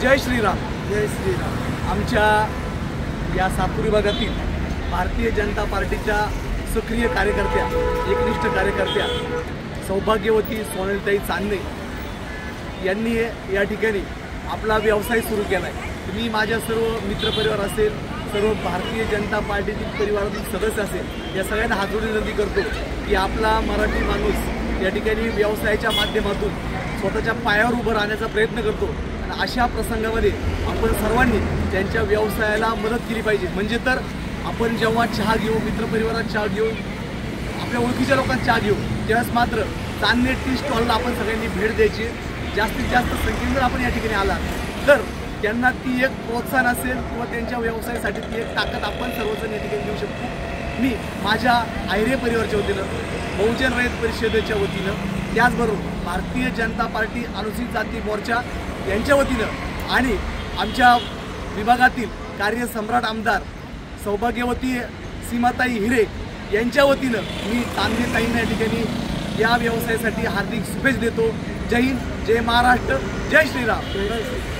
जय श्रीराम। जय श्रीराम। आमच्या या सातपूर विभागातील भारतीय जनता पार्टीच्या सक्रिय कार्यकर्त्या, एकनिष्ठ कार्यकर्त्या सौभाग्यवती सोनलताई चांदणे यांनी या ठिकाणी आपला व्यवसाय सुरू केला आहे। मी माझ्या सर्व मित्रपरिवार असेल, सर्व भारतीय जनता पार्टीतील परिवारातील सदस्य असेल, या सगळ्यांना हात जोडून विनंती करतो की आपला मराठी माणूस या ठिकाणी व्यवसायाच्या माध्यमातून स्वतःच्या पायावर उभं राहण्याचा प्रयत्न करतो आणि अशा प्रसंगामध्ये आपण सर्वांनी त्यांच्या व्यवसायाला मदत केली पाहिजे। म्हणजे तर आपण जेव्हा चहा घेऊ, मित्रपरिवारात चहा घेऊ, आपल्या ओळखीच्या लोकांना चहा घेऊ, त्यावेळेस मात्र चांदणे टी स्टॉलला आपण सगळ्यांनी भेट द्यायची। जास्तीत जास्त संख्येने जर आपण या ठिकाणी आला तर त्यांना ती एक प्रोत्साहन असेल किंवा त्यांच्या व्यवसायासाठी ती एक ताकद आपण सर्वजण या ठिकाणी देऊ शकतो। मी माझ्या आयरे परिवाराच्या वतीनं, बहुजन रयत परिषदेच्या वतीनं, त्याचबरोबर भारतीय जनता पार्टी अनुसूचित जाती मोर्चा यांच्या वतीनं आणि आमच्या विभागातील कार्यसम्राट आमदार सौभाग्यवती सीमाताई हिरे यांच्या वतीनं मी चांदणेताईंना या ठिकाणी या व्यवसायासाठी हार्दिक शुभेच्छा देतो। जय हिंद, जय महाराष्ट्र, जय श्रीराम।